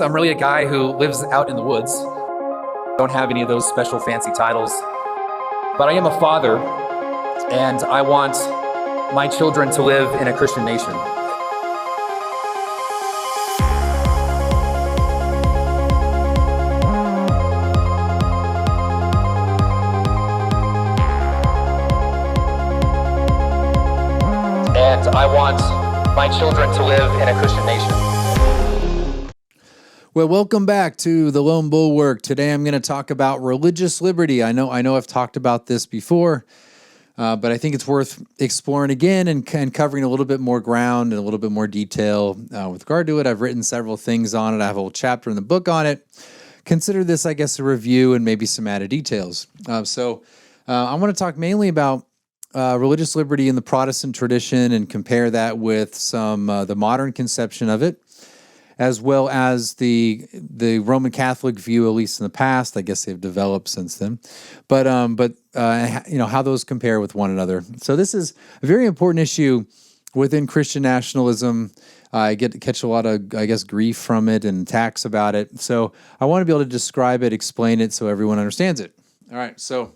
I'm really a guy who lives out in the woods. Don't have any of those special fancy titles. But I am a father, and I want my children to live in a Christian nation. And I want my children to live in a Christian nation. Well, welcome back to the Lone Bulwark. Today I'm going to talk about religious liberty. I know I've talked about this before, but I think it's worth exploring again and covering a little bit more ground and a little bit more detail with regard to it. I've written several things on it. I have a whole chapter in the book on it. Consider this, I guess, a review and maybe some added details. So I want to talk mainly about religious liberty in the Protestant tradition and compare that with some the modern conception of it, as well as the Roman Catholic view, at least in the past. I guess they've developed since then, but how those compare with one another. So this is a very important issue within Christian nationalism. I get to catch a lot of, I guess, grief from it and attacks about it. So I want to be able to describe it, explain it, so everyone understands it. All right. So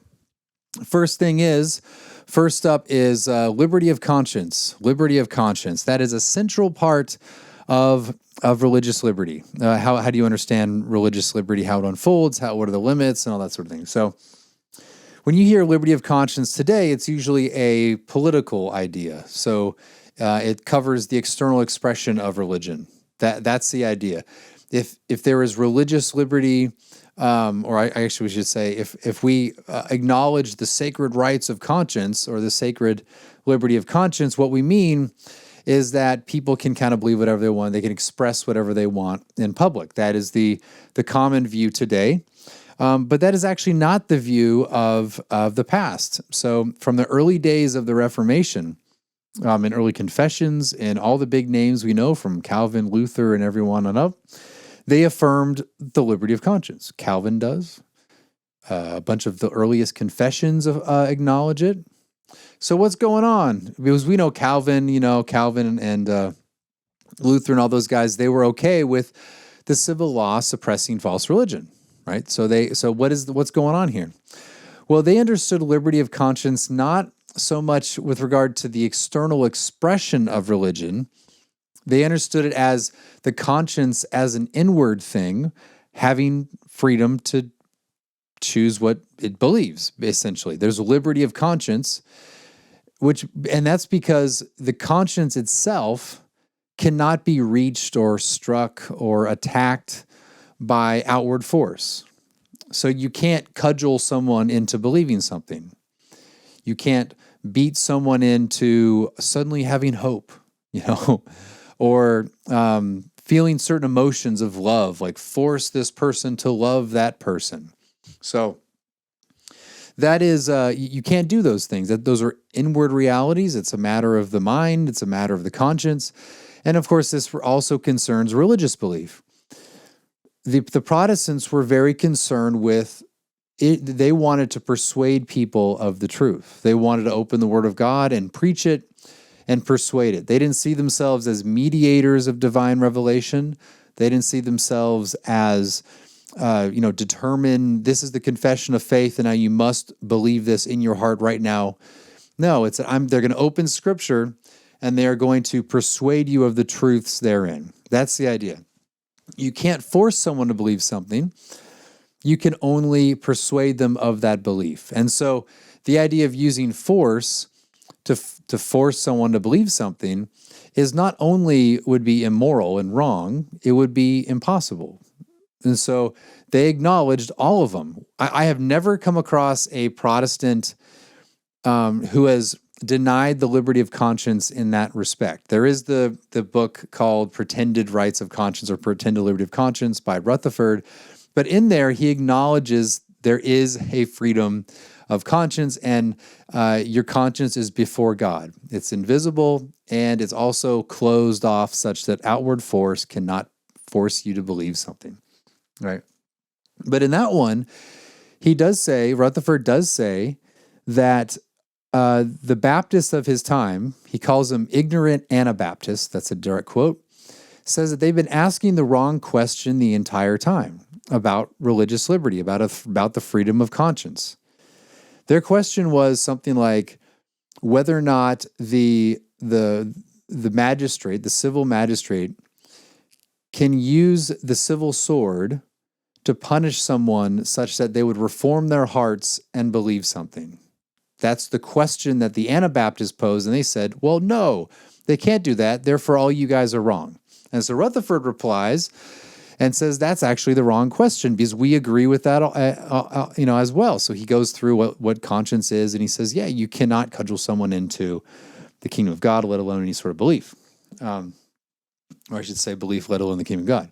first up is liberty of conscience. Liberty of conscience. That is a central part of religious liberty. How do you understand religious liberty, how it unfolds, what are the limits, and all that sort of thing. So when you hear liberty of conscience today, it's usually a political idea. So it covers the external expression of religion. That's the idea. If there is religious liberty, or I actually should say, if we acknowledge the sacred rights of conscience or the sacred liberty of conscience, what we mean is that people can kind of believe whatever they want. They can express whatever they want in public. That is the common view today. But that is actually not the view of the past. So from the early days of the Reformation, in early confessions and all the big names we know from Calvin, Luther, and everyone on up, they affirmed the liberty of conscience. Calvin does. A bunch of the earliest confessions acknowledge it. So what's going on? Because we know Calvin and Luther and all those guys, they were okay with the civil law suppressing false religion, right? So what's going on here? Well, they understood liberty of conscience not so much with regard to the external expression of religion. They understood it as the conscience as an inward thing, having freedom to choose what it believes, essentially. There's liberty of conscience, and that's because the conscience itself cannot be reached or struck or attacked by outward force. So you can't cudgel someone into believing something. You can't beat someone into suddenly having hope, or feeling certain emotions of love, like force this person to love that person. So that is, you can't do those things. Those are inward realities. It's a matter of the mind. It's a matter of the conscience. And of course, this also concerns religious belief. The Protestants were very concerned with it. They wanted to persuade people of the truth. They wanted to open the Word of God and preach it and persuade it. They didn't see themselves as mediators of divine revelation. They didn't see themselves as determine this is the confession of faith, and now you must believe this in your heart right now. No, they're going to open Scripture, and they are going to persuade you of the truths therein. That's the idea. You can't force someone to believe something. You can only persuade them of that belief. And so the idea of using force to force someone to believe something is not only would be immoral and wrong, it would be impossible. And so they acknowledged all of them. I have never come across a Protestant who has denied the liberty of conscience in that respect. There is the book called Pretended Rights of Conscience or Pretended Liberty of Conscience by Rutherford, but in there he acknowledges there is a freedom of conscience, and your conscience is before God. It's invisible, and it's also closed off such that outward force cannot force you to believe something. Right. But in that one, Rutherford does say that the Baptists of his time, he calls them ignorant Anabaptists, that's a direct quote, says that they've been asking the wrong question the entire time about religious liberty, about the freedom of conscience. Their question was something like whether or not the magistrate, the civil magistrate, can use the civil sword to punish someone such that they would reform their hearts and believe something. That's the question that the Anabaptists posed, and they said, well, no, they can't do that, therefore all you guys are wrong. And so Rutherford replies and says that's actually the wrong question because we agree with that as well. So he goes through what conscience is, and he says, yeah, you cannot cudgel someone into the kingdom of God, let alone any sort of belief. Or I should say belief, let alone the kingdom of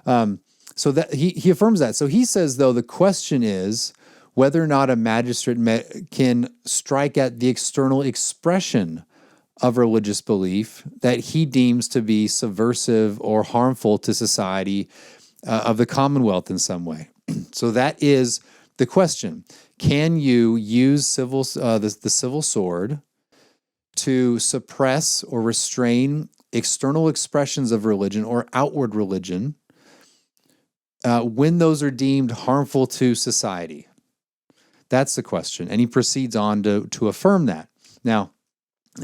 God. So that he affirms that. So he says, though, the question is whether or not a magistrate can strike at the external expression of religious belief that he deems to be subversive or harmful to society of the Commonwealth in some way. So that is the question. Can you use the civil sword to suppress or restrain external expressions of religion or outward religion when those are deemed harmful to society? That's the question. And he proceeds on to affirm that. Now,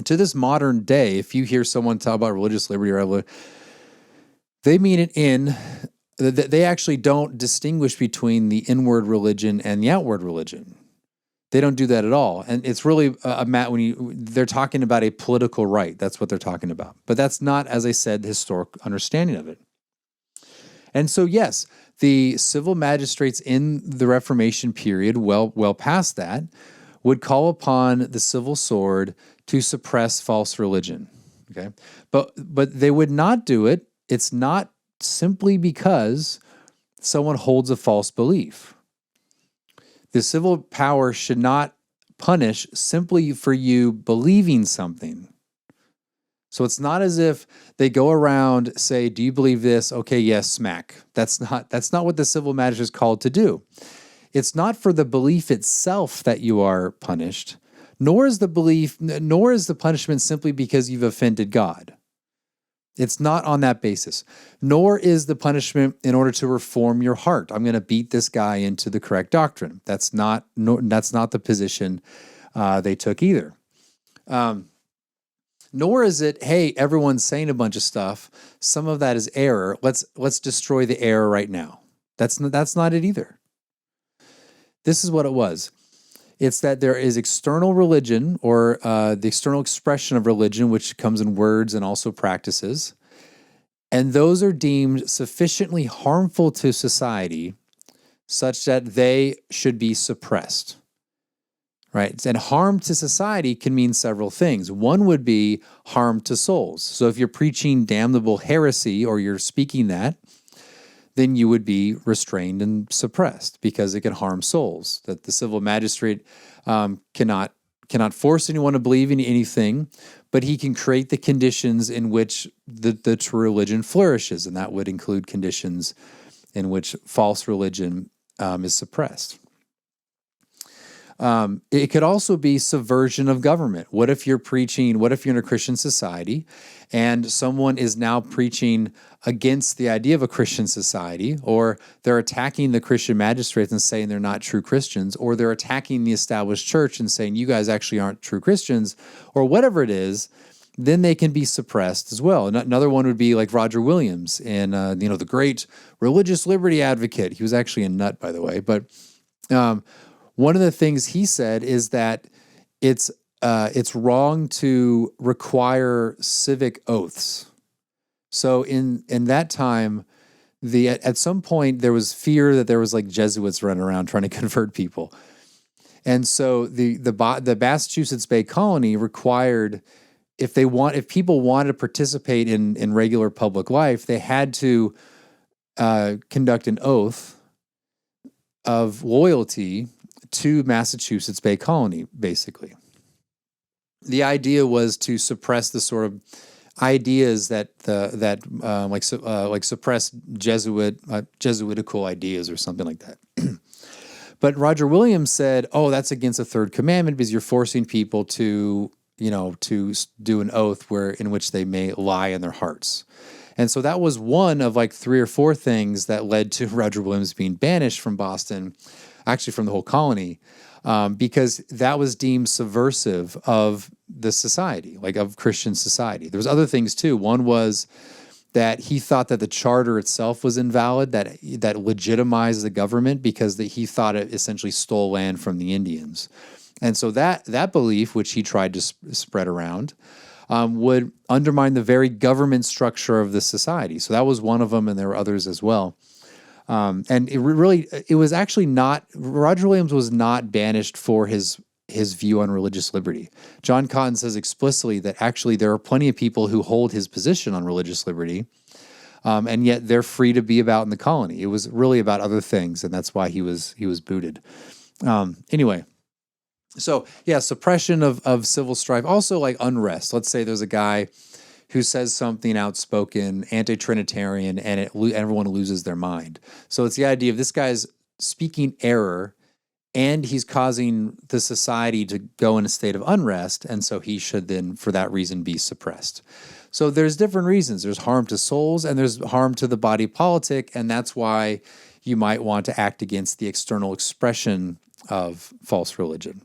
to this modern day, if you hear someone talk about religious liberty, they mean it they actually don't distinguish between the inward religion and the outward religion. They don't do that at all. And it's really, they're talking about a political right. That's what they're talking about. But that's not, as I said, the historic understanding of it. And so, yes, the civil magistrates in the Reformation period, well past that, would call upon the civil sword to suppress false religion. Okay, but they would not do it. It's not simply because someone holds a false belief. The civil power should not punish simply for you believing something. So it's not as if they go around, say, do you believe this? Okay, yes, smack. That's not what the civil magistrate is called to do. It's not for the belief itself that you are punished, nor is the punishment simply because you've offended God. It's not on that basis. Nor is the punishment in order to reform your heart. I'm going to beat this guy into the correct doctrine. That's not the position they took either. Nor is it, hey, everyone's saying a bunch of stuff. Some of that is error. Let's destroy the error right now. That's not it either. This is what it was. It's that there is external religion or the external expression of religion, which comes in words and also practices. And those are deemed sufficiently harmful to society such that they should be suppressed. Right? And harm to society can mean several things. One would be harm to souls. So if you're preaching damnable heresy or you're speaking that, then you would be restrained and suppressed because it can harm souls. That the civil magistrate cannot force anyone to believe in anything, but he can create the conditions in which the true religion flourishes, and that would include conditions in which false religion is suppressed. It could also be subversion of government. What if you're in a Christian society and someone is now preaching against the idea of a Christian society, or they're attacking the Christian magistrates and saying they're not true Christians, or they're attacking the established church and saying you guys actually aren't true Christians, or whatever it is, then they can be suppressed as well. Another one would be like Roger Williams in the great religious liberty advocate. He was actually a nut, by the way, but one of the things he said is that it's wrong to require civic oaths. So in that time, at some point there was fear that there was like Jesuits running around trying to convert people, and so the Massachusetts Bay Colony required if people wanted to participate in regular public life, they had to conduct an oath of loyalty to Massachusetts Bay Colony, basically. The idea was to suppress the sort of ideas that suppress Jesuitical ideas or something like that. But Roger Williams said, "Oh, that's against the third commandment because you're forcing people to do an oath in which they may lie in their hearts." And so that was one of like 3 or 4 things that led to Roger Williams being banished from Boston, actually from the whole colony, because that was deemed subversive of the society, like of Christian society. There was other things too. One was that he thought that the charter itself was invalid, that legitimized the government because he thought it essentially stole land from the Indians. And so that belief, which he tried to spread around, would undermine the very government structure of the society. So that was one of them, and there were others as well. And it was actually not, Roger Williams was not banished for his view on religious liberty. John Cotton says explicitly that actually there are plenty of people who hold his position on religious liberty, and yet they're free to be about in the colony. It was really about other things, and that's why he was booted. Anyway. So yeah, suppression of civil strife, also like unrest. Let's say there's a guy who says something outspoken, anti-Trinitarian, and everyone loses their mind. So it's the idea of this guy's speaking error, and he's causing the society to go in a state of unrest, and so he should then, for that reason, be suppressed. So there's different reasons. There's harm to souls, and there's harm to the body politic, and that's why you might want to act against the external expression of false religion.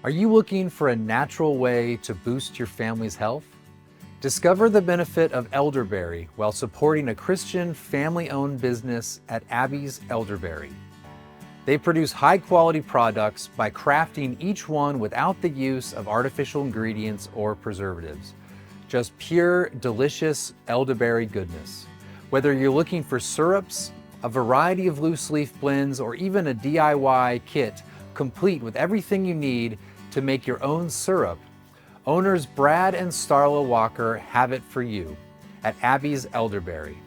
Are you looking for a natural way to boost your family's health? Discover the benefit of elderberry while supporting a Christian family-owned business at Abby's Elderberry. They produce high-quality products by crafting each one without the use of artificial ingredients or preservatives. Just pure, delicious elderberry goodness. Whether you're looking for syrups, a variety of loose-leaf blends, or even a DIY kit complete with everything you need to make your own syrup, owners Brad and Starla Walker have it for you at Abby's Elderberry.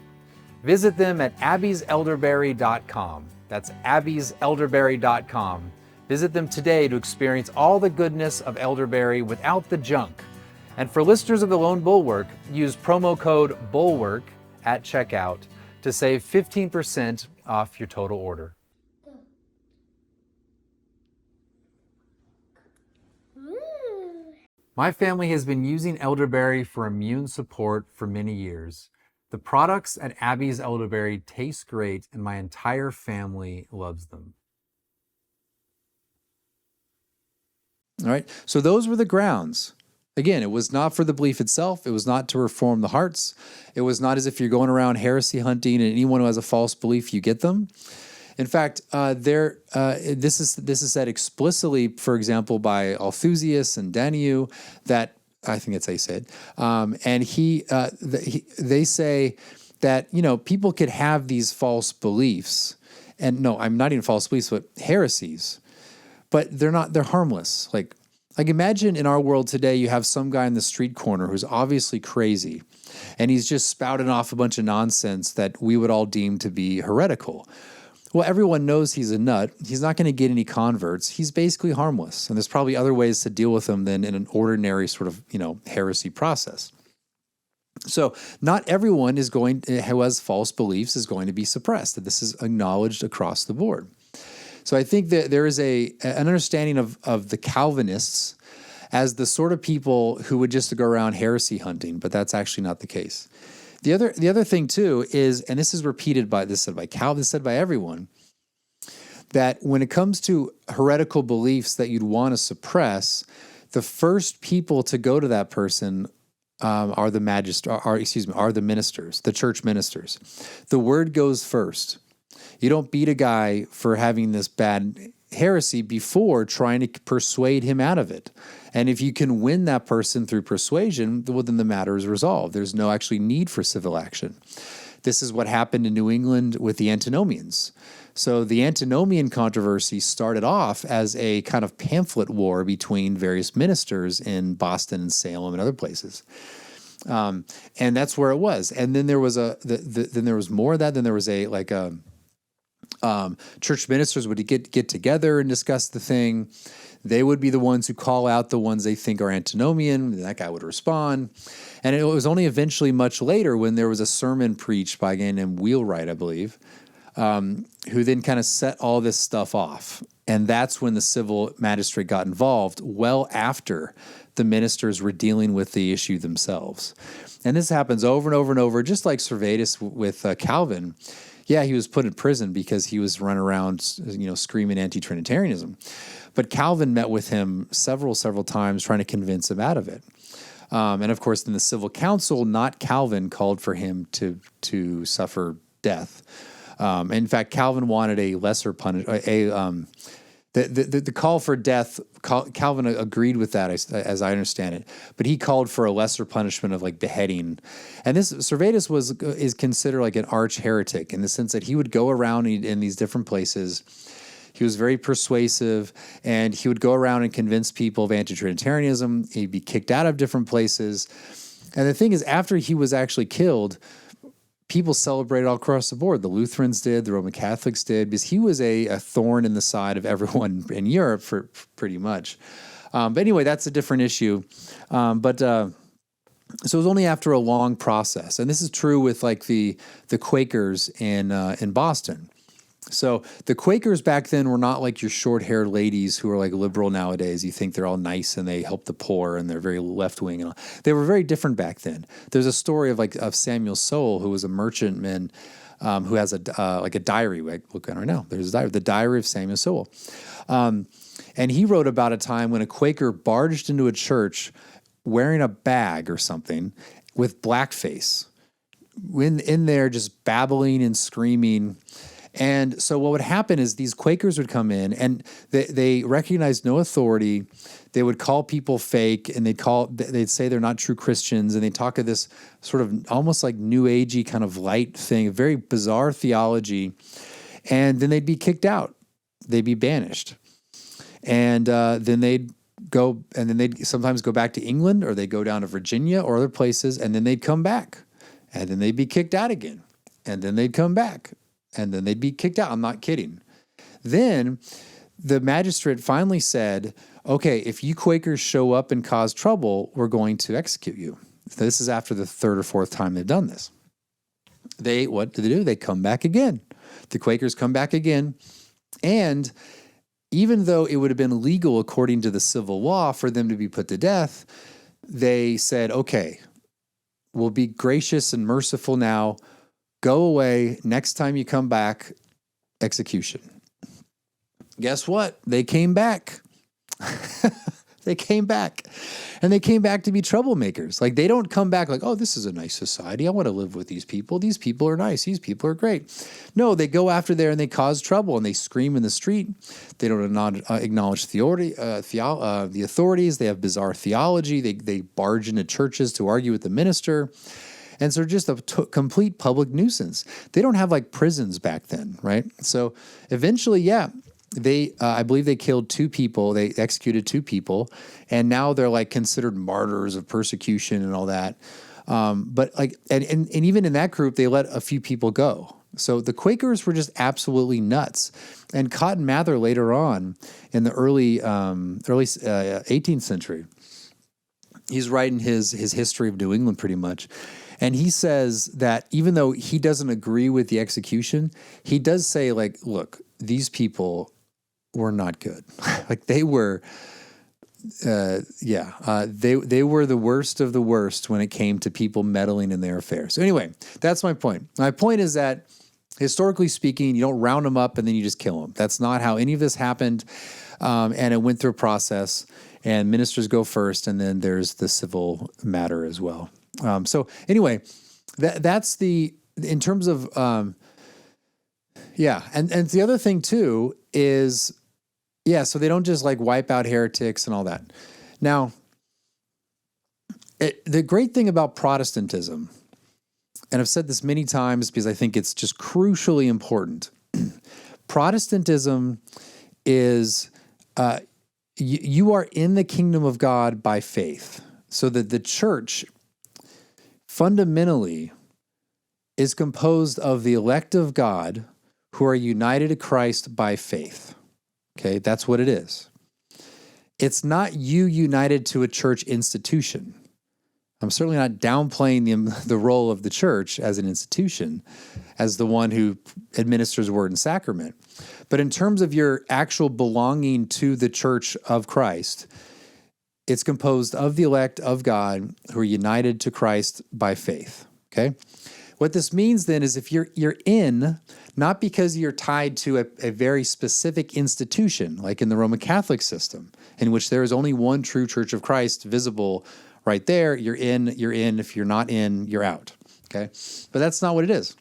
Visit them at abbieselderberry.com. That's abbieselderberry.com. Visit them today to experience all the goodness of elderberry without the junk. And for listeners of the Lone Bulwark, use promo code BULWARK at checkout to save 15% off your total order. My family has been using elderberry for immune support for many years. The products at Abby's Elderberry taste great, and my entire family loves them. All right, so those were the grounds. Again, it was not for the belief itself. It was not to reform the hearts. It was not as if you're going around heresy hunting and anyone who has a false belief, you get them. In fact, this is said explicitly, for example, by Althusius and Daniel, that I think that's how you say it. And they say that people could have these false beliefs, and no, I'm not even false beliefs, but heresies, but they're harmless. Like imagine in our world today, you have some guy in the street corner who's obviously crazy, and he's just spouting off a bunch of nonsense that we would all deem to be heretical. Well, everyone knows he's a nut. He's not going to get any converts. He's basically harmless. And there's probably other ways to deal with him than in an ordinary sort of, heresy process. So not everyone who has false beliefs is going to be suppressed. This is acknowledged across the board. So I think that there is an understanding of the Calvinists as the sort of people who would just go around heresy hunting, but that's actually not the case. The other thing too is, and this is said by Calvin, said by everyone, that when it comes to heretical beliefs that you'd want to suppress, the first people to go to that person are the ministers, the church ministers. The word goes first. You don't beat a guy for having this bad heresy before trying to persuade him out of it. And if you can win that person through persuasion, well, then the matter is resolved. There's no actually need for civil action. This is what happened in New England with the antinomians. So the antinomian controversy started off as a kind of pamphlet war between various ministers in Boston and Salem and other places. And that's where it was. And then there was then there was more of that. Then there was church ministers would get together and discuss the thing. They would be the ones who call out the ones they think are antinomian, and that guy would respond. And it was only eventually much later when there was a sermon preached by a guy named Wheelwright, I believe, who then kind of set all this stuff off. And that's when the civil magistrate got involved, well after the ministers were dealing with the issue themselves. And this happens over and over and over, just like Servetus with Calvin. Yeah, he was put in prison because he was running around, screaming anti-Trinitarianism. But Calvin met with him several times trying to convince him out of it. And of course, in the civil council, not Calvin called for him to suffer death. In fact, Calvin wanted a lesser punishment. The call for death, Calvin agreed with that, as I understand it, but he called for a lesser punishment of like beheading. And this Servetus is considered like an arch heretic in the sense that he would go around in these different places. He was very persuasive, and he would go around and convince people of anti-Trinitarianism. He'd be kicked out of different places. And the thing is, after he was actually killed, people celebrated all across the board. The Lutherans did, the Roman Catholics did, because he was a thorn in the side of everyone in Europe for pretty much. But anyway, that's a different issue. So it was only after a long process, and this is true with like the Quakers in Boston. So the Quakers back then were not like your short-haired ladies who are like liberal nowadays. You think they're all nice and they help the poor and they're very left-wing and all. They were very different back then. There's a story of Samuel Sowell, who was a merchantman who has a diary. Look right now. There's a diary, the Diary of Samuel Sowell, and he wrote about a time when a Quaker barged into a church wearing a bag or something with blackface, in there just babbling and screaming. And so what would happen is these Quakers would come in and they recognized no authority. They would call people fake, and they'd say they're not true Christians, and they talk of this sort of almost like New Agey kind of light thing, a very bizarre theology. And then they'd be kicked out. They'd be banished. And then they'd sometimes go back to England, or they'd go down to Virginia or other places, and then they'd come back. And then they'd be kicked out again. And then they'd come back. And then they'd be kicked out. I'm not kidding. Then the magistrate finally said, okay, if you Quakers show up and cause trouble, we're going to execute you. This is after the third or fourth time they've done this. What do they do? They come back again. The Quakers come back again. And even though it would have been legal according to the civil law for them to be put to death, they said, okay, we'll be gracious and merciful now. Go away. Next time you come back, execution. Guess what? They came back. They came back. And they came back to be troublemakers. Like, they don't come back like, oh, this is a nice society. I want to live with these people. These people are nice. These people are great. No, they go after there and they cause trouble and they scream in the street. They don't acknowledge the authorities. They have bizarre theology. They barge into churches to argue with the minister. And so just a complete public nuisance. They don't have like prisons back then, right? So eventually, I believe they killed 2 people. They executed 2 people, and now they're like considered martyrs of persecution and all that. But like, and even in that group, they let a few people go. So the Quakers were just absolutely nuts. And Cotton Mather later on in the early 18th century, he's writing his history of New England pretty much. And he says that even though he doesn't agree with the execution, he does say, like, look, these people were not good. Like, they were, they were the worst of the worst when it came to people meddling in their affairs. So anyway, that's my point. My point is that, historically speaking, you don't round them up and then you just kill them. That's not how any of this happened. And it went through a process, and ministers go first, and then there's the civil matter as well. So anyway, that's in terms of, and the other thing too is, so they don't just like wipe out heretics and all that. Now, the great thing about Protestantism, and I've said this many times because I think it's just crucially important, Protestantism is, you are in the kingdom of God by faith, so that the church fundamentally is composed of the elect of God who are united to Christ by faith. Okay, that's what it is. It's not you united to a church institution. I'm certainly not downplaying the role of the church as an institution, as the one who administers word and sacrament. But in terms of your actual belonging to the church of Christ, it's composed of the elect of God who are united to Christ by faith, okay? What this means then is if you're in, not because you're tied to a very specific institution, like in the Roman Catholic system, in which there is only one true Church of Christ visible right there, you're in. If you're not in, you're out, okay? But that's not what it is.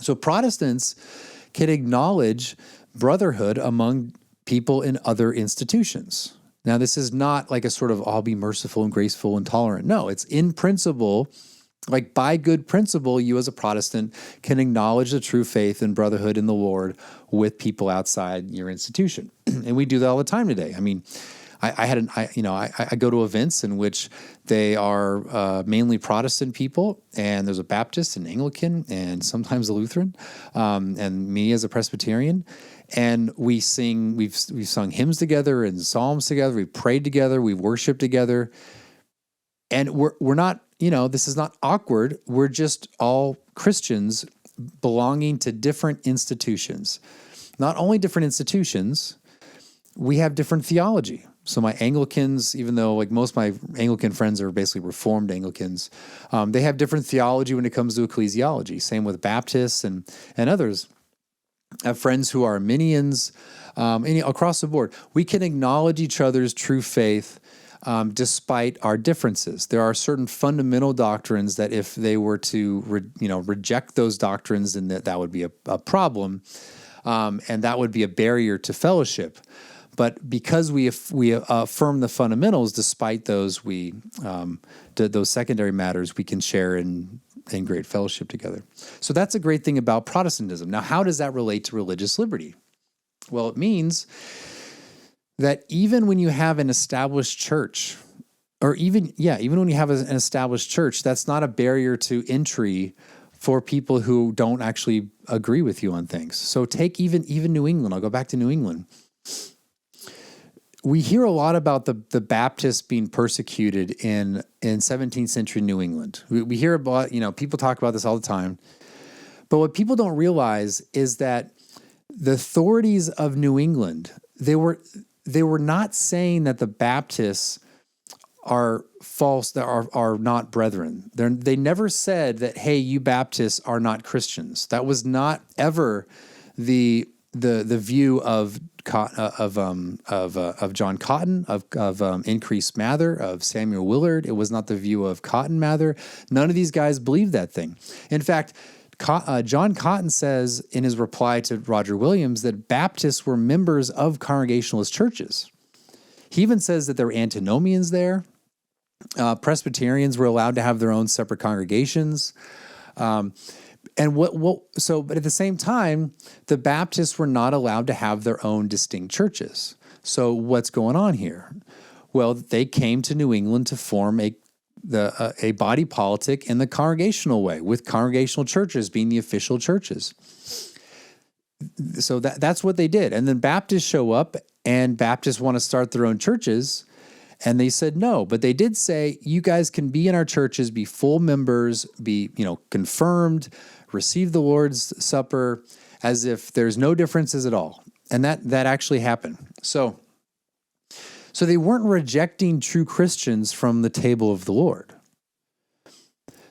So Protestants can acknowledge brotherhood among people in other institutions. Now, this is not like a sort of, I'll be merciful and graceful and tolerant. No, it's in principle, like by good principle, you as a Protestant can acknowledge the true faith and brotherhood in the Lord with people outside your institution. And we do that all the time today. I mean, I go to events in which they are mainly Protestant people, and there's a Baptist, an Anglican, and sometimes a Lutheran, and me as a Presbyterian. And we've sung hymns together and psalms together. We've prayed together. We've worshiped together. And we're not, this is not awkward. We're just all Christians belonging to different institutions. Not only different institutions, we have different theology. So my Anglicans, even though like most of my Anglican friends are basically Reformed Anglicans, they have different theology when it comes to ecclesiology. Same with Baptists and others. I have friends who are Arminians, across the board. We can acknowledge each other's true faith despite our differences. There are certain fundamental doctrines that if they were to reject those doctrines, then that would be a problem, and that would be a barrier to fellowship. But because we affirm the fundamentals, despite those those secondary matters, we can share in great fellowship together. So that's a great thing about Protestantism. Now, how does that relate to religious liberty? Well, it means that even when you have an established church, or even when you have an established church, that's not a barrier to entry for people who don't actually agree with you on things. So take even New England. I'll go back to New England. We hear a lot about the Baptists being persecuted in 17th century New England. We hear about, people talk about this all the time. But what people don't realize is that the authorities of New England, they were not saying that the Baptists are false, that are not brethren. They never said that, hey, you Baptists are not Christians. That was not ever the view of John Cotton, of Increase Mather, of Samuel Willard. It was not the view of Cotton Mather. None of these guys believed that thing. In fact, John Cotton says in his reply to Roger Williams that Baptists were members of Congregationalist churches. He even says that there were antinomians there. Presbyterians were allowed to have their own separate congregations. But at the same time, the Baptists were not allowed to have their own distinct churches. So what's going on here? Well, they came to New England to form a body politic in the congregational way, with congregational churches being the official churches. So that's what they did. And then Baptists show up, and Baptists want to start their own churches. And they said no, but they did say, you guys can be in our churches, be full members, be, confirmed, receive the Lord's Supper as if there's no differences at all. And that actually happened. So they weren't rejecting true Christians from the table of the Lord.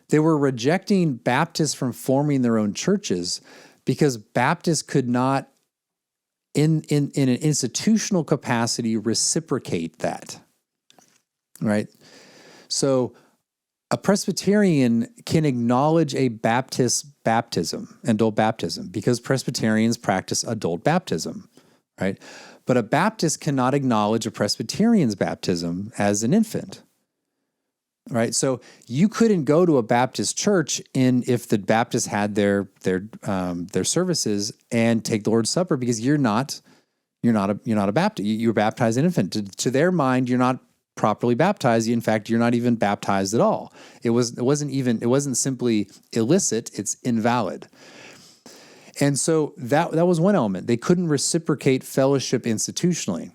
They were rejecting Baptists from forming their own churches because Baptists could not, in an institutional capacity, reciprocate that. Right? So a Presbyterian can acknowledge a Baptist baptism, adult baptism, because Presbyterians practice adult baptism, right? But a Baptist cannot acknowledge a Presbyterian's baptism as an infant, right? So you couldn't go to a Baptist church if the Baptists had their services and take the Lord's Supper, because you're not a Baptist. You're baptized an infant. To their mind, you're not properly baptized. In fact, you're not even baptized at all. It wasn't simply illicit, it's invalid. And so that was one element. They couldn't reciprocate fellowship institutionally.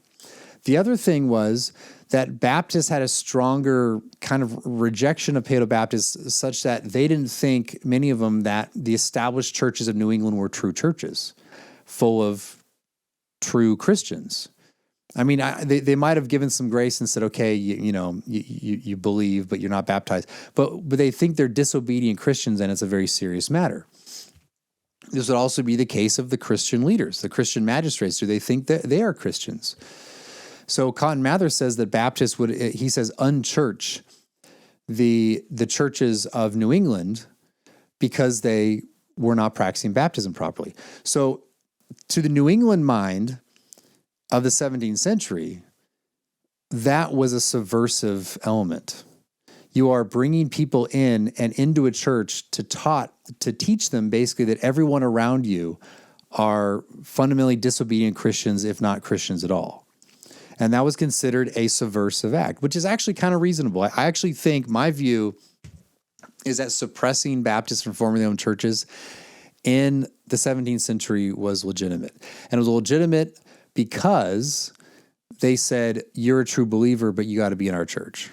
The other thing was that Baptists had a stronger kind of rejection of Paedo-Baptists, such that they didn't think, many of them, that the established churches of New England were true churches, full of true Christians. I mean, they might have given some grace and said, okay, you believe, but you're not baptized. But they think they're disobedient Christians, and it's a very serious matter. This would also be the case of the Christian leaders, the Christian magistrates. Do they think that they are Christians? So Cotton Mather says that Baptists would, he says, unchurch the churches of New England because they were not practicing baptism properly. So to the New England mind of the 17th century, that was a subversive element. You are bringing people in and into a church to teach them basically that everyone around you are fundamentally disobedient Christians, if not Christians at all. And that was considered a subversive act, which is actually kind of reasonable. I actually think my view is that suppressing Baptists from forming their own churches in the 17th century was legitimate. And it was legitimate because they said, you're a true believer, but you got to be in our church.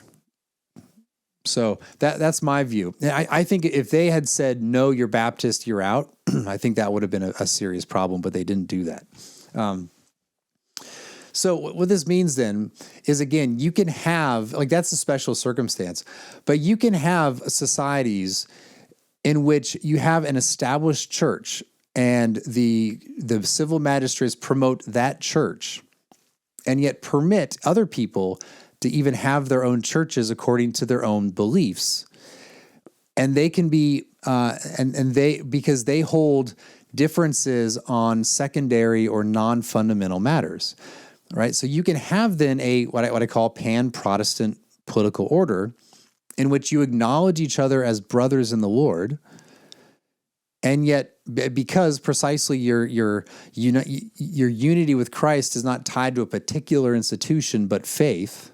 So that's my view. I think if they had said, no, you're Baptist, you're out, I think that would have been a serious problem, but they didn't do that. So what this means then is, again, you can have, like, that's a special circumstance, but you can have societies in which you have an established church and the civil magistrates promote that church and yet permit other people to even have their own churches according to their own beliefs. And they can be, because they hold differences on secondary or non-fundamental matters. Right, so you can have then what I call pan-Protestant political order, in which you acknowledge each other as brothers in the Lord, and yet because precisely your unity with Christ is not tied to a particular institution but faith,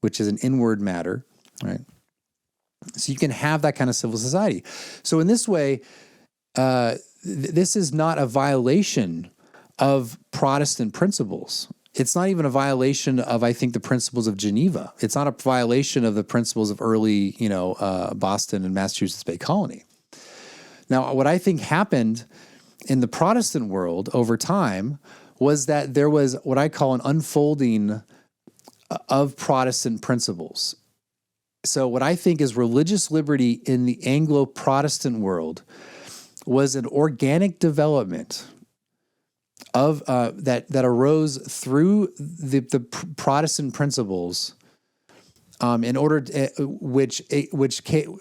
which is an inward matter, right? So you can have that kind of civil society. So in this way, this is not a violation of Protestant principles. It's not even a violation of, I think, the principles of Geneva. It's not a violation of the principles of early, Boston and Massachusetts Bay Colony. Now, what I think happened in the Protestant world over time was that there was what I call an unfolding of Protestant principles. So what I think is religious liberty in the Anglo-Protestant world was an organic development of that arose through the Protestant principles, in order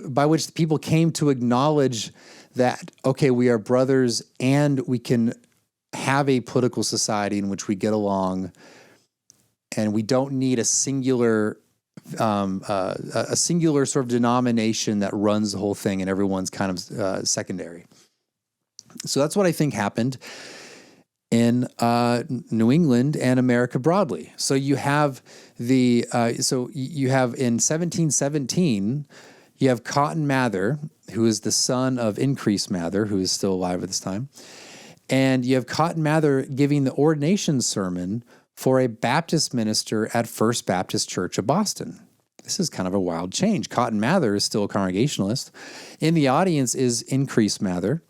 by which people came to acknowledge that, okay, we are brothers and we can have a political society in which we get along, and we don't need a singular sort of denomination that runs the whole thing, and everyone's kind of secondary. So that's what I think happened in New England and America broadly. So you have in 1717, you have Cotton Mather, who is the son of Increase Mather, who is still alive at this time. And you have Cotton Mather giving the ordination sermon for a Baptist minister at First Baptist Church of Boston. This is kind of a wild change. Cotton Mather is still a Congregationalist. In the audience is Increase Mather.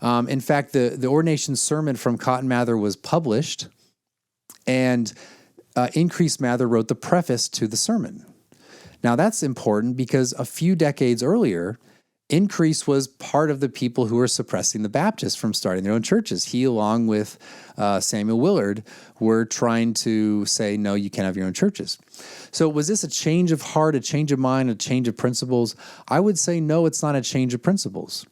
In fact, the ordination sermon from Cotton Mather was published, and Increase Mather wrote the preface to the sermon. Now, that's important because a few decades earlier, Increase was part of the people who were suppressing the Baptists from starting their own churches. He, along with Samuel Willard, were trying to say, no, you can't have your own churches. So was this a change of heart, a change of mind, a change of principles? I would say, no, it's not a change of principles.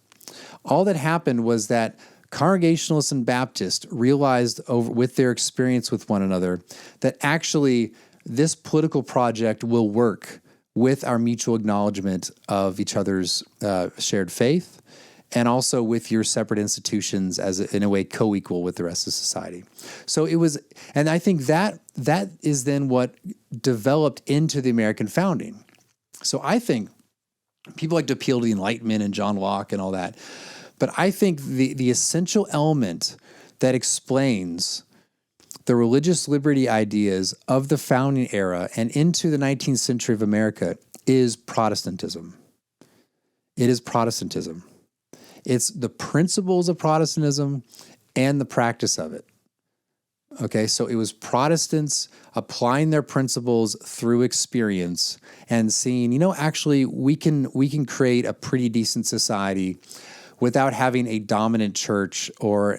All that happened was that Congregationalists and Baptists realized with their experience with one another that actually this political project will work with our mutual acknowledgement of each other's shared faith, and also with your separate institutions as, in a way, co-equal with the rest of society. So it was, and I think that is then what developed into the American founding. So I think people like to appeal to the Enlightenment and John Locke and all that, but I think the essential element that explains the religious liberty ideas of the founding era and into the 19th century of America is Protestantism. It is Protestantism. It's the principles of Protestantism and the practice of it. Okay, so it was Protestants applying their principles through experience and seeing, actually we can create a pretty decent society without having a dominant church or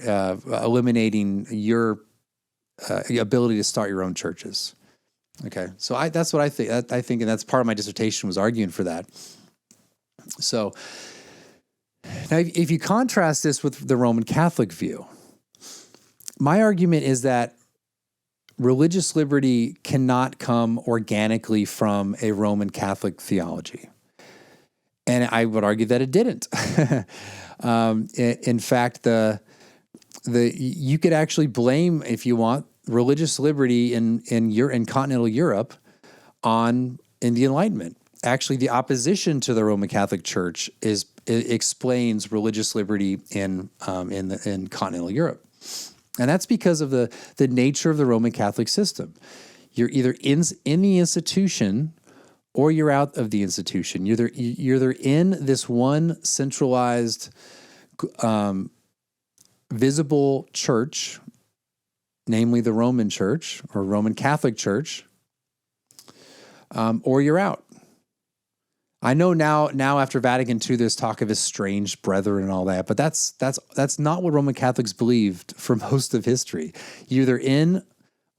eliminating your ability to start your own churches. Okay, so that's what I think. I think, and that's part of my dissertation was arguing for that. So now, if you contrast this with the Roman Catholic view, my argument is that religious liberty cannot come organically from a Roman Catholic theology. And I would argue that it didn't. In fact, you could actually blame, if you want, religious liberty in continental Europe on in the Enlightenment. Actually, the opposition to the Roman Catholic Church explains religious liberty in continental Europe. And that's because of the nature of the Roman Catholic system. You're either in the institution or you're out of the institution. You're either in this one centralized, visible church, namely the Roman Church or Roman Catholic Church, or you're out. I know now after Vatican II, there's talk of estranged brethren and all that, but that's not what Roman Catholics believed for most of history. You're either in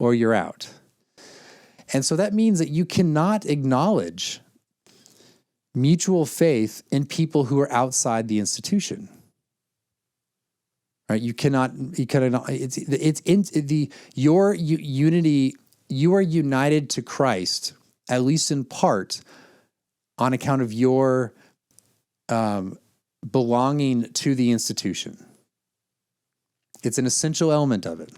or you're out. And so that means that you cannot acknowledge mutual faith in people who are outside the institution. Right? You cannot, your unity, you are united to Christ, at least in part, on account of your belonging to the institution. It's an essential element of it.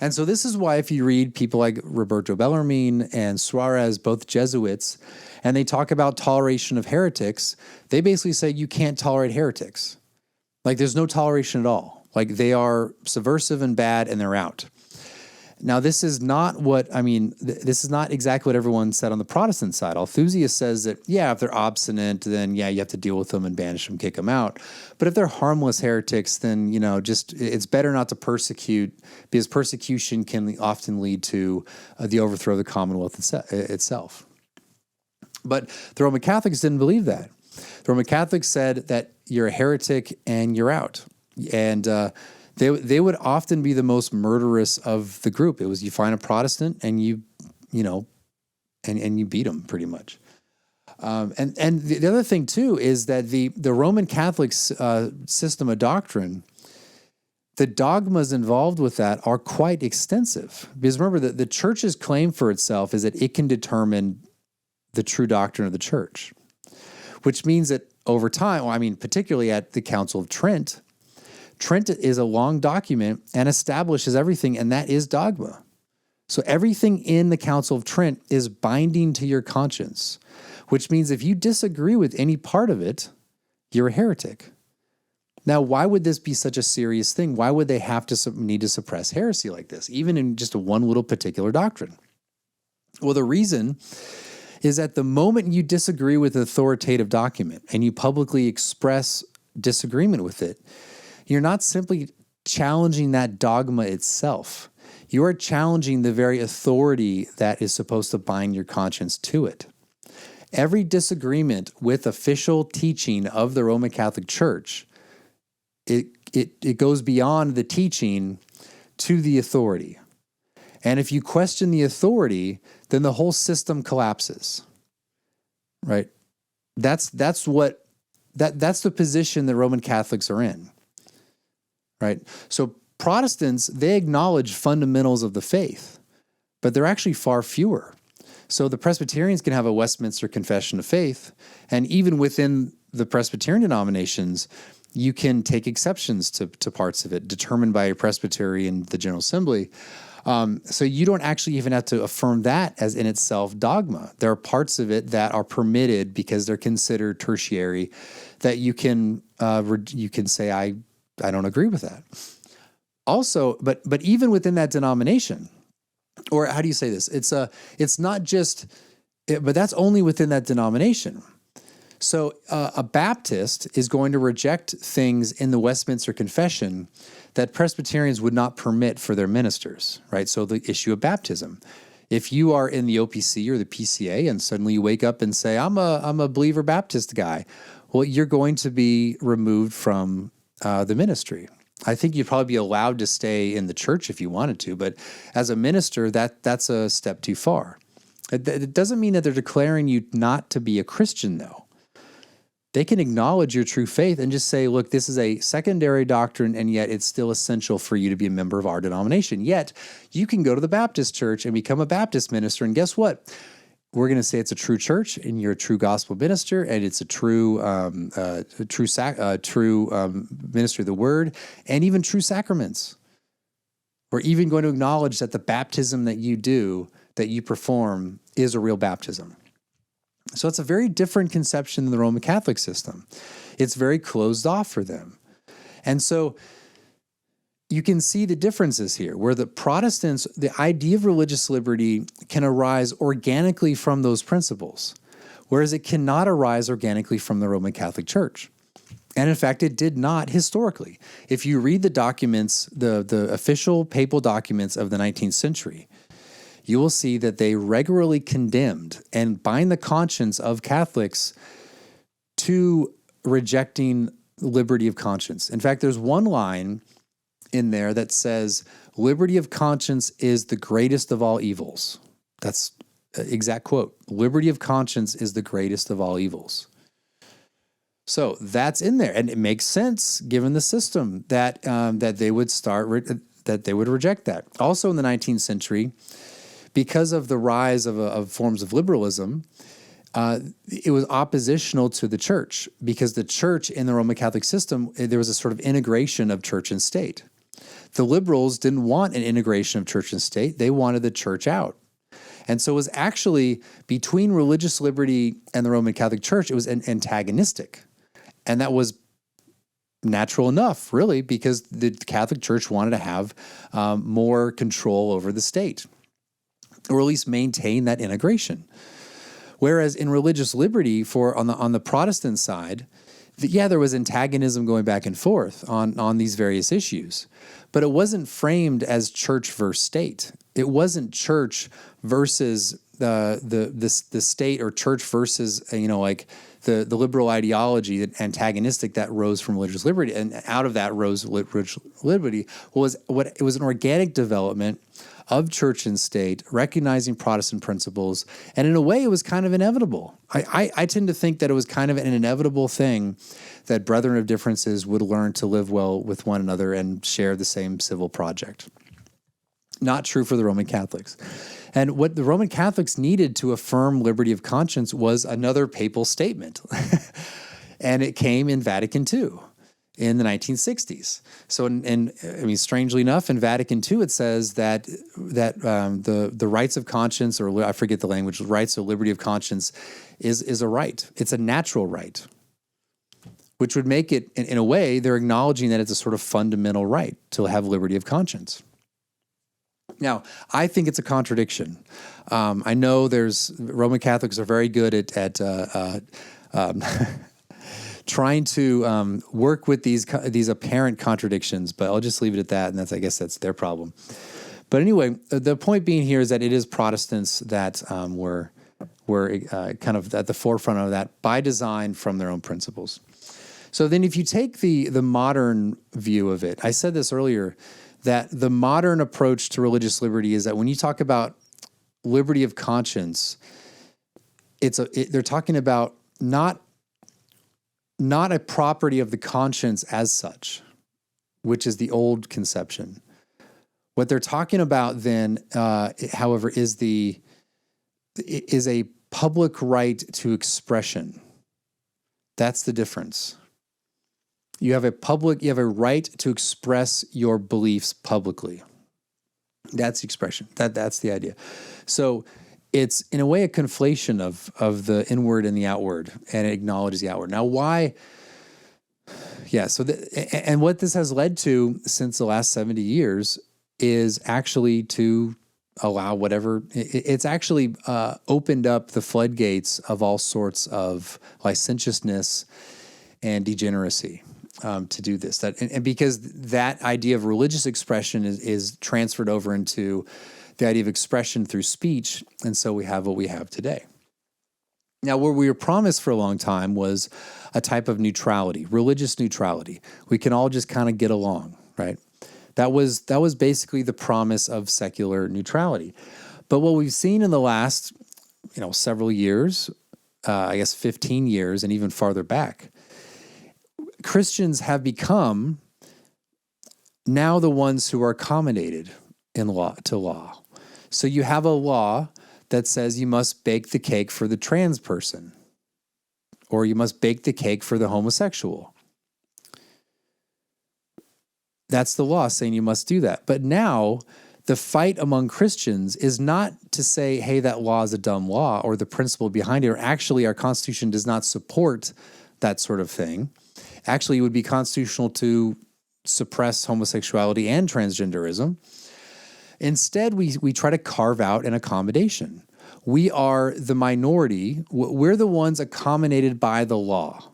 And so this is why if you read people like Roberto Bellarmine and Suarez, both Jesuits, and they talk about toleration of heretics, they basically say you can't tolerate heretics. Like there's no toleration at all. Like they are subversive and bad and they're out. Now, this is not this is not exactly what everyone said on the Protestant side. Althusius says that, if they're obstinate, then you have to deal with them and banish them, kick them out. But if they're harmless heretics, then, it's better not to persecute because persecution can often lead to the overthrow of the Commonwealth itself. But the Roman Catholics didn't believe that. The Roman Catholics said that you're a heretic and you're out. And, They would often be the most murderous of the group. It was you find a Protestant and you beat them pretty much. And the other thing too is that the Roman Catholic system of doctrine, the dogmas involved with that are quite extensive. Because remember that the church's claim for itself is that it can determine the true doctrine of the church, which means that over time, particularly at the Council of Trent is a long document and establishes everything, and that is dogma. So everything in the Council of Trent is binding to your conscience, which means if you disagree with any part of it, you're a heretic. Now, why would this be such a serious thing? Why would they have to need to suppress heresy like this, even in just one little particular doctrine? Well, the reason is that the moment you disagree with an authoritative document and you publicly express disagreement with it, you're not simply challenging that dogma itself. You are challenging the very authority that is supposed to bind your conscience to it. Every disagreement with official teaching of the Roman Catholic Church, it goes beyond the teaching to the authority. And if you question the authority, then the whole system collapses. Right? That's the position that Roman Catholics are in. Right? So Protestants, they acknowledge fundamentals of the faith, but they're actually far fewer. So the Presbyterians can have a Westminster Confession of Faith, and even within the Presbyterian denominations, you can take exceptions to parts of it determined by a presbytery and the General Assembly. So you don't actually even have to affirm that as in itself dogma. There are parts of it that are permitted because they're considered tertiary that you can say, I don't agree with that. Also, but even within that denomination, or how do you say this? It's not just, but that's only within that denomination. So a Baptist is going to reject things in the Westminster Confession that Presbyterians would not permit for their ministers, right? So the issue of baptism. If you are in the OPC or the PCA and suddenly you wake up and say, I'm a believer Baptist guy, well, you're going to be removed from the ministry. I think you'd probably be allowed to stay in the church if you wanted to, but as a minister, that's a step too far. It doesn't mean that they're declaring you not to be a Christian, though. They can acknowledge your true faith and just say, look, this is a secondary doctrine, and yet it's still essential for you to be a member of our denomination. Yet, you can go to the Baptist church and become a Baptist minister, and guess what? We're going to say it's a true church, and you're a true gospel minister, and it's a true ministry of the word, and even true sacraments. We're even going to acknowledge that the baptism that you perform, is a real baptism. So it's a very different conception than the Roman Catholic system. It's very closed off for them. And so you can see the differences here, where the Protestants, the idea of religious liberty can arise organically from those principles, whereas it cannot arise organically from the Roman Catholic Church. And in fact, it did not historically. If you read the documents, the official papal documents of the 19th century, you will see that they regularly condemned and bind the conscience of Catholics to rejecting liberty of conscience. In fact, there's one line in there that says, liberty of conscience is the greatest of all evils. That's an exact quote. Liberty of conscience is the greatest of all evils. So that's in there, and it makes sense given the system that they would that they would reject that. Also in the 19th century, because of the rise of forms of liberalism, it was oppositional to the church, because the church in the Roman Catholic system, there was a sort of integration of church and state. The liberals didn't want an integration of church and state. They wanted the church out. And so it was actually between religious liberty and the Roman Catholic Church, it was antagonistic. And that was natural enough, really, because the Catholic Church wanted to have more control over the state, or at least maintain that integration. Whereas in religious liberty, on the Protestant side, there was antagonism going back and forth on these various issues, but it wasn't framed as church versus state. It wasn't church versus the state, or church versus the liberal ideology that antagonistic that rose from religious liberty, and out of that rose religious liberty. It was an organic development of church and state, recognizing Protestant principles, and in a way, it was kind of inevitable. I tend to think that it was kind of an inevitable thing that brethren of differences would learn to live well with one another and share the same civil project. Not true for the Roman Catholics. And what the Roman Catholics needed to affirm liberty of conscience was another papal statement. And it came in Vatican II in the 1960s. So, strangely enough, in Vatican II, it says that the rights of conscience, or I forget the language, rights of liberty of conscience is a right. It's a natural right, which would make it, in a way, they're acknowledging that it's a sort of fundamental right to have liberty of conscience. Now, I think it's a contradiction. I know Roman Catholics are very good at trying to work with these apparent contradictions, but I'll just leave it at that, and I guess that's their problem. But anyway, the point being here is that it is Protestants that were kind of at the forefront of that by design from their own principles. So then if you take the modern view of it, I said this earlier, that the modern approach to religious liberty is that when you talk about liberty of conscience, they're talking about not a property of the conscience as such, which is the old conception. What they're talking about then, however, is a public right to expression. That's the difference. You have a right to express your beliefs publicly. That's the expression. That's the idea. So it's in a way a conflation of the inward and the outward, and it acknowledges the outward. Now, why Yeah. So, and what this has led to since the last 70 years is actually to allow whatever, it's actually opened up the floodgates of all sorts of licentiousness and degeneracy to do this. And because that idea of religious expression is transferred over into the idea of expression through speech, and so we have what we have today. Now, what we were promised for a long time was a type of neutrality, religious neutrality. We can all just kind of get along, right? That was basically the promise of secular neutrality. But what we've seen in the last, several years, I guess 15 years and even farther back, Christians have become now the ones who are accommodated in law. So you have a law that says you must bake the cake for the trans person, or you must bake the cake for the homosexual. That's the law saying you must do that. But now the fight among Christians is not to say, hey, that law is a dumb law, or the principle behind it, or actually our Constitution does not support that sort of thing. Actually, it would be constitutional to suppress homosexuality and transgenderism. Instead, we try to carve out an accommodation. We are the minority. We're the ones accommodated by the law.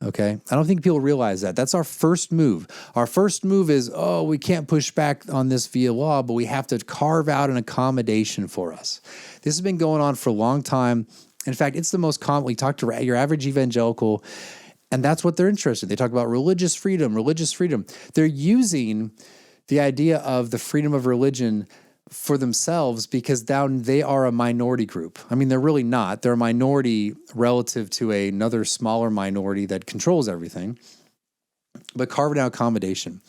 Okay? I don't think people realize that. That's our first move. Our first move is, we can't push back on this via law, but we have to carve out an accommodation for us. This has been going on for a long time. In fact, it's the most common. We talk to your average evangelical, and that's what they're interested in. They talk about religious freedom. They're using the idea of the freedom of religion for themselves because now they are a minority group. I mean, they're really not. They're a minority relative to another smaller minority that controls everything, but carving out accommodation.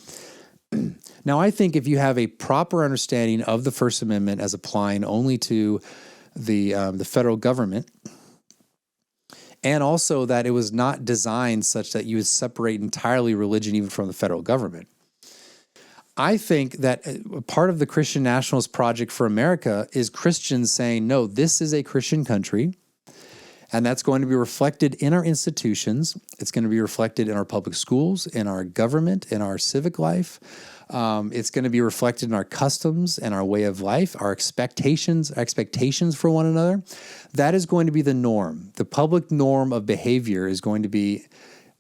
Now, I think if you have a proper understanding of the First Amendment as applying only to the federal government, and also that it was not designed such that you would separate entirely religion even from the federal government, I think that part of the Christian Nationalist Project for America is Christians saying, no, this is a Christian country, and that's going to be reflected in our institutions. It's going to be reflected in our public schools, in our government, in our civic life. It's going to be reflected in our customs and our way of life, our expectations for one another. That is going to be the norm. The public norm of behavior is going to be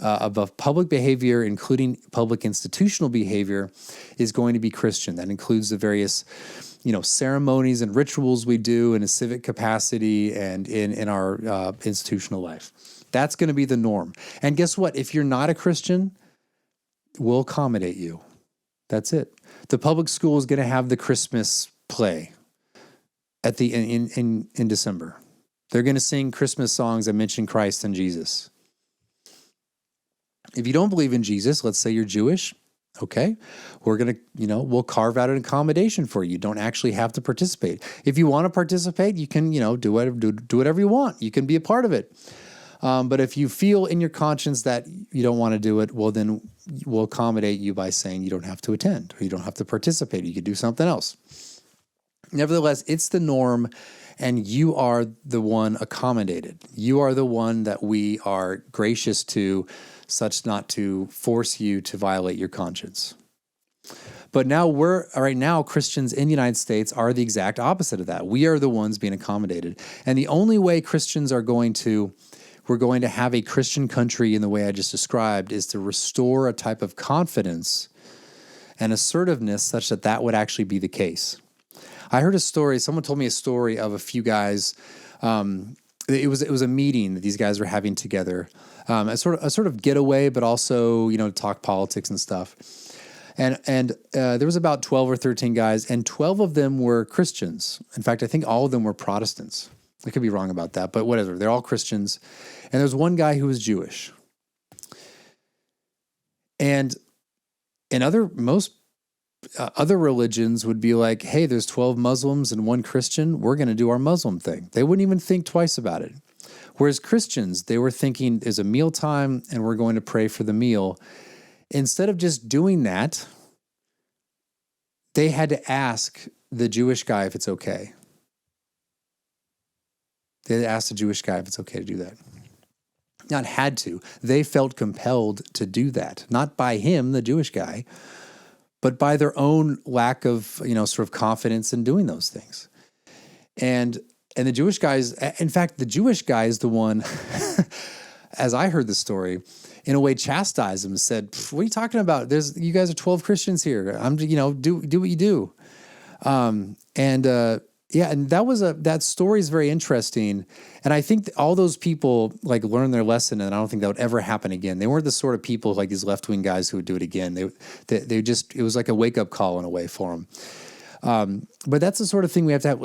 above public behavior, including public institutional behavior, is going to be Christian. That includes the various, ceremonies and rituals we do in a civic capacity and in our institutional life. That's going to be the norm. And guess what? If you're not a Christian, we'll accommodate you. That's it. The public school is going to have the Christmas play at the in December. They're going to sing Christmas songs that mention Christ and Jesus. If you don't believe in Jesus, let's say you're Jewish, okay, we're going to, we'll carve out an accommodation for you. You don't actually have to participate. If you want to participate, you can, do whatever you want. You can be a part of it. But if you feel in your conscience that you don't want to do it, well, then we'll accommodate you by saying you don't have to attend or you don't have to participate. You could do something else. Nevertheless, it's the norm, and you are the one accommodated. You are the one that we are gracious to, such not to force you to violate your conscience. But now Christians in the United States are the exact opposite of that. We are the ones being accommodated. And the only way Christians we're going to have a Christian country in the way I just described is to restore a type of confidence and assertiveness such that would actually be the case. I heard a story, someone told me a story of a few guys. It was a meeting that these guys were having together, a sort of getaway, but also talk politics and stuff. And there was about 12 or 13 guys, and 12 of them were Christians. In fact, I think all of them were Protestants. I could be wrong about that, but whatever. They're all Christians, and there's one guy who was Jewish. And most other religions would be like, hey, there's 12 Muslims and one Christian. We're going to do our Muslim thing. They wouldn't even think twice about it. Whereas Christians, they were thinking there's a meal time and we're going to pray for the meal. Instead of just doing that, they had to ask the Jewish guy if it's okay. They had to ask the Jewish guy if it's okay to do that. not had to. They felt compelled to do that, not by him, the Jewish guy, but by their own lack of, sort of confidence in doing those things. And the Jewish guys, in fact, the Jewish guy is the one, as I heard the story, in a way chastised him and said, "What are you talking about? You guys are 12 Christians here. Do what you do." And that story is very interesting. And I think all those people learned their lesson, and I don't think that would ever happen again. They weren't the sort of people like these left-wing guys who would do it again. They just, it was like a wake-up call in a way for them. But that's the sort of thing we have to have,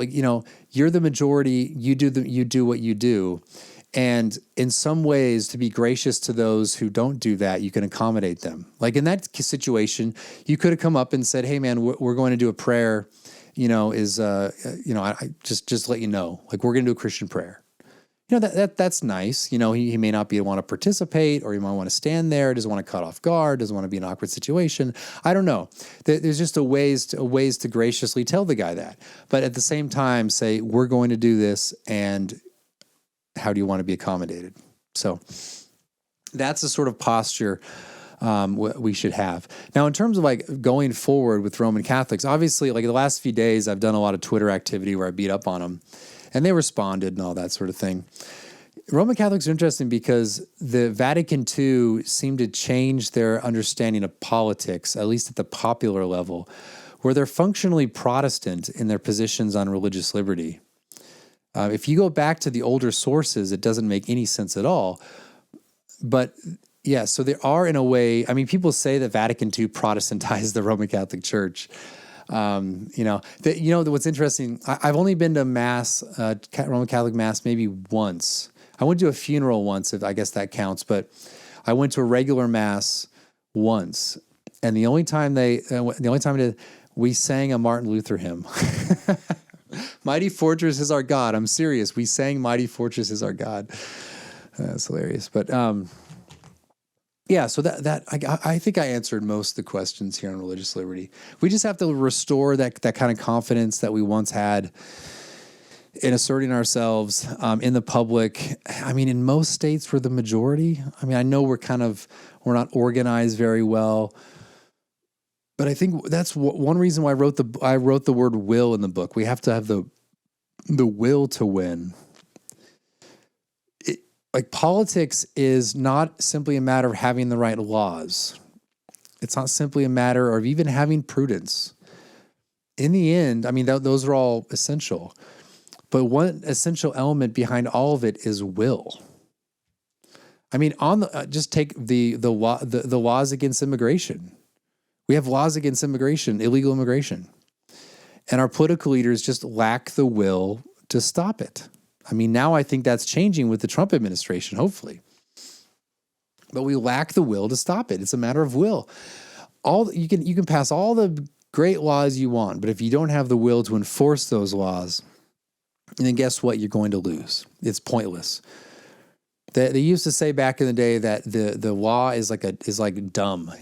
you're the majority, you do what you do. And in some ways, to be gracious to those who don't do that, you can accommodate them. Like in that situation, you could have come up and said, "Hey man, we're going to do a prayer, I just let you know, we're going to do a Christian prayer." That's nice. He may not want to participate, or he might want to stand there, doesn't want to cut off guard, doesn't want to be in an awkward situation. I don't know. There's just a ways to graciously tell the guy that. But at the same time, say, we're going to do this, and how do you want to be accommodated? So that's the sort of posture we should have. Now, in terms of going forward with Roman Catholics, obviously, the last few days, I've done a lot of Twitter activity where I beat up on them, and they responded and all that sort of thing. Roman Catholics are interesting because the Vatican II seemed to change their understanding of politics, at least at the popular level, where they're functionally Protestant in their positions on religious liberty. If you go back to the older sources, it doesn't make any sense at all. But yeah, so there are, in a way, people say that Vatican II Protestantized the Roman Catholic Church. What's interesting, I've only been to Mass, Roman Catholic Mass, maybe once. I went to a funeral once, if I guess that counts, but I went to a regular Mass once. And the only time we sang a Martin Luther hymn. Mighty Fortress is our God. I'm serious. We sang Mighty Fortress is our God. That's hilarious. But so I think I answered most of the questions here on religious liberty. We just have to restore that kind of confidence that we once had in asserting ourselves in the public. In most states we're the majority. I know we're not organized very well. But I think that's one reason why I wrote the word will in the book. We have to have the will to win. Politics is not simply a matter of having the right laws. It's not simply a matter of even having prudence. In the end, those are all essential. But one essential element behind all of it is will. Just take the laws against immigration. We have laws against immigration, illegal immigration. And our political leaders just lack the will to stop it. Now I think that's changing with the Trump administration, hopefully. But we lack the will to stop it. It's a matter of will. You can pass all the great laws you want, but if you don't have the will to enforce those laws, then guess what? You're going to lose. It's pointless. They used to say back in the day that the law is like dumb.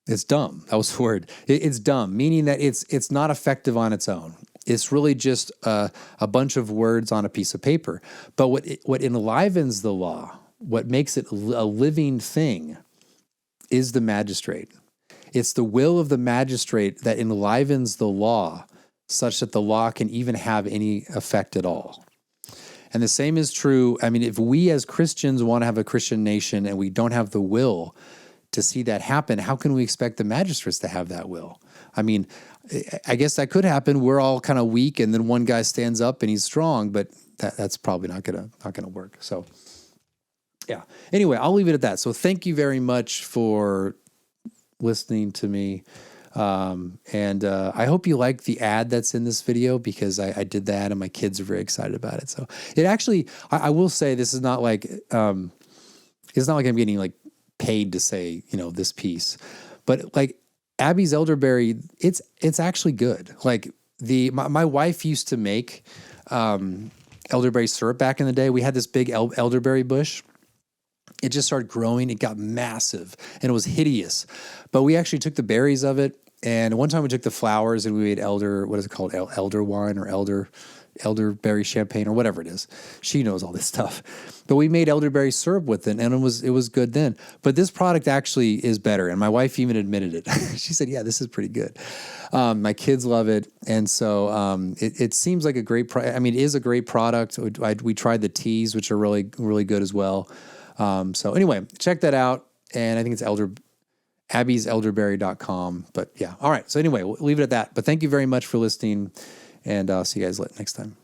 It's dumb. That was the word. It's dumb, meaning that it's not effective on its own. It's really just a bunch of words on a piece of paper. But what enlivens the law, what makes it a living thing, is the magistrate. It's the will of the magistrate that enlivens the law such that the law can even have any effect at all. And the same is true. If we as Christians want to have a Christian nation and we don't have the will to see that happen, how can we expect the magistrates to have that will? I guess that could happen. We're all kind of weak, and then one guy stands up and he's strong, but that's probably not gonna work. So, yeah. Anyway, I'll leave it at that. So, thank you very much for listening to me, and I hope you like the ad that's in this video, because I did that, and my kids are very excited about it. So, it actually, I will say, this is not like it's not like I'm getting paid to say this piece, but Abby's elderberry, it's actually good. My wife used to make elderberry syrup back in the day. We had this big elderberry bush. It just started growing. It got massive, and it was hideous. But we actually took the berries of it, and one time we took the flowers and we made elder wine or elder. elderberry champagne or whatever it is. She knows all this stuff. But we made elderberry syrup with it, and it was good then. But this product actually is better, and my wife even admitted it. She said, "Yeah, this is pretty good." My kids love it, and so it seems like a great. It is a great product. We tried the teas, which are really good as well. So anyway, check that out, and I think it's abbeyselderberry.com. But yeah, all right. So anyway, we'll leave it at that. But thank you very much for listening, and I'll see you guys next time.